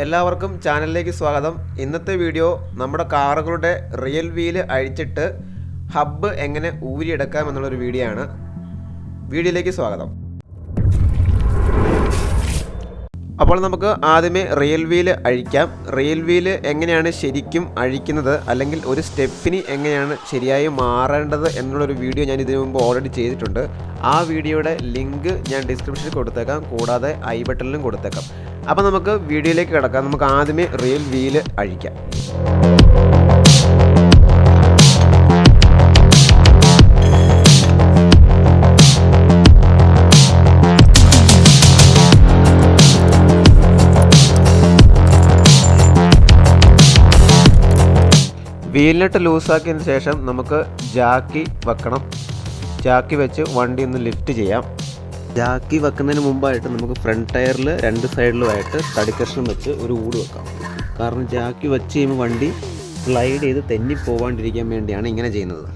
എല്ലാവർക്കും ചാനലിലേക്ക് സ്വാഗതം. ഇന്നത്തെ വീഡിയോ നമ്മുടെ കാറുകളുടെ റിയൽ വീല് അഴിച്ചിട്ട് ഹബ്ബ് എങ്ങനെ ഊരിയെടുക്കാം എന്നുള്ളൊരു വീഡിയോ ആണ്. വീഡിയോയിലേക്ക് സ്വാഗതം. അപ്പോൾ നമുക്ക് ആദ്യമേ റിയൽ വീല് അഴിക്കാം. റിയൽ വീല് എങ്ങനെയാണ് ശരിക്കും അഴിക്കുന്നത്, അല്ലെങ്കിൽ ഒരു സ്റ്റെപ്പിന് എങ്ങനെയാണ് ശരിയായി മാറേണ്ടത് എന്നുള്ളൊരു വീഡിയോ ഞാൻ ഇതിനു മുമ്പ് ഓൾറെഡി ചെയ്തിട്ടുണ്ട്. ആ വീഡിയോയുടെ ലിങ്ക് ഞാൻ ഡിസ്ക്രിപ്ഷനിൽ കൊടുത്തേക്കാം, കൂടാതെ ഐ ബട്ടണിലും കൊടുത്തേക്കാം. അപ്പോൾ നമുക്ക് വീഡിയോയിലേക്ക് കിടക്കാം. നമുക്ക് ആദ്യമേ റിയൽ വീല് അഴിക്കാം. വീലിനട്ട് ലൂസാക്കിയതിന് ശേഷം നമുക്ക് ജാക്കി വെക്കണം. ജാക്കി വെച്ച് വണ്ടി ഒന്ന് ലിഫ്റ്റ് ചെയ്യാം. ജാക്കി വെക്കുന്നതിന് മുമ്പായിട്ട് നമുക്ക് ഫ്രണ്ട് ടയറിൽ രണ്ട് സൈഡിലുമായിട്ട് തടിക്കഷ്ണം വെച്ച് ഒരു ഊട് വെക്കാം. കാരണം ജാക്കി വെച്ച് കഴിയുമ്പോൾ വണ്ടി സ്ലൈഡ് ചെയ്ത് തെന്നി പോവാണ്ടിരിക്കാൻ വേണ്ടിയാണ് ഇങ്ങനെ ചെയ്യുന്നത്.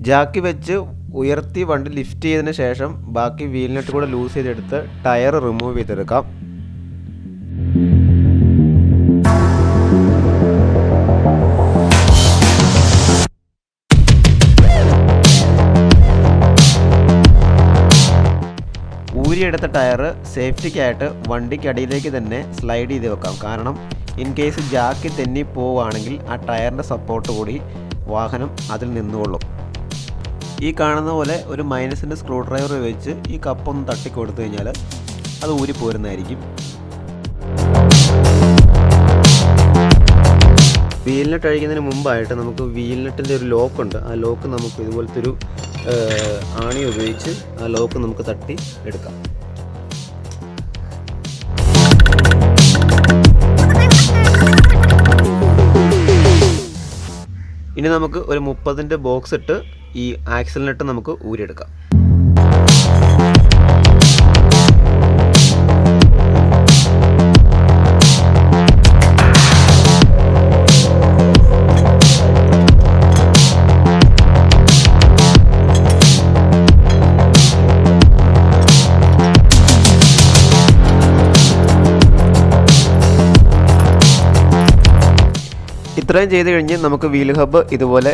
ജാക്കി വെച്ച് ഉയർത്തി വണ്ടി ലിഫ്റ്റ് ചെയ്തതിന് ശേഷം ബാക്കി വീലിനട്ട് കൂടെ ലൂസ് ചെയ്തെടുത്ത് ടയർ റിമൂവ് ചെയ്തെടുക്കാം. ഊരിയെടുത്ത ടയർ സേഫ്റ്റിക്കായിട്ട് വണ്ടിക്കടിയിലേക്ക് തന്നെ സ്ലൈഡ് ചെയ്ത് വെക്കാം. കാരണം ഇൻ കേസ് ജാക്കി തെന്നി പോവുകയാണെങ്കിൽ ആ ടയറിൻ്റെ സപ്പോർട്ട് കൂടി വാഹനം അതിൽ നിന്നുകൊള്ളും. ഈ കാണുന്ന പോലെ ഒരു മൈനസിൻ്റെ സ്ക്രൂ ഡ്രൈവർ വെച്ച് ഈ കപ്പൊന്ന് തട്ടിക്കൊടുത്തു കഴിഞ്ഞാൽ അത് ഊരി പോരുന്നതായിരിക്കും. വീൽനട്ട് അഴിക്കുന്നതിന് മുമ്പായിട്ട് നമുക്ക് വീൽനട്ടിൻ്റെ ഒരു ലോക്കുണ്ട്. ആ ലോക്ക് നമുക്ക് ഇതുപോലത്തെ ഒരു ആണി ഉപയോഗിച്ച് ആ ലോക്ക് നമുക്ക് തട്ടി എടുക്കാം. ഇനി നമുക്ക് ഒരു 30ൻ്റെ ബോക്സ് ഇട്ട് ഈ ആക്സിൽ നട്ട് നമുക്ക് ഊരിയെടുക്കാം. ഇത്രയും ചെയ്ത് കഴിഞ്ഞ് നമുക്ക് വീൽ ഹബ്ബ് ഇതുപോലെ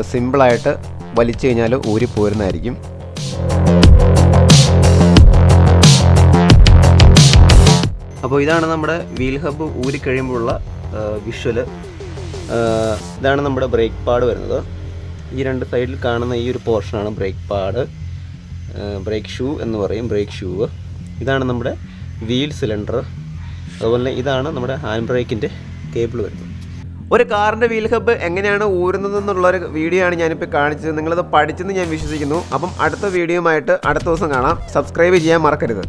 സിമ്പിളായിട്ട് വലിച്ചു കഴിഞ്ഞാൽ ഊരി പോരുന്നതായിരിക്കും. അപ്പോൾ ഇതാണ് നമ്മുടെ വീൽ ഹബ്ബ് ഊരി കഴിയുമ്പോഴുള്ള വിഷ്വല്. ഇതാണ് നമ്മുടെ ബ്രേക്ക് പാഡ് വരുന്നത്. ഈ രണ്ട് സൈഡിൽ കാണുന്ന ഈ ഒരു പോർഷനാണ് ബ്രേക്ക് പാഡ്. ബ്രേക്ക് ഷൂ എന്ന് പറയും, ബ്രേക്ക് ഷൂ. ഇതാണ് നമ്മുടെ വീൽ സിലിണ്ടർ. അതുപോലെ ഇതാണ് നമ്മുടെ ഹാൻഡ് ബ്രേക്കിൻ്റെ കേബിൾ വരുന്നത്. ഒരു കാറിൻ്റെ വീൽ ഹബ്ബ് എങ്ങനെയാണ് ഊരുന്നതെന്നുള്ളൊരു വീഡിയോ ആണ് ഞാനിപ്പോൾ കാണിച്ചത്. നിങ്ങളത് പഠിച്ചെന്ന് ഞാൻ വിശ്വസിക്കുന്നു. അപ്പം അടുത്ത വീഡിയോയുമായിട്ട് അടുത്ത ദിവസം കാണാം. സബ്സ്ക്രൈബ് ചെയ്യാൻ മറക്കരുത്.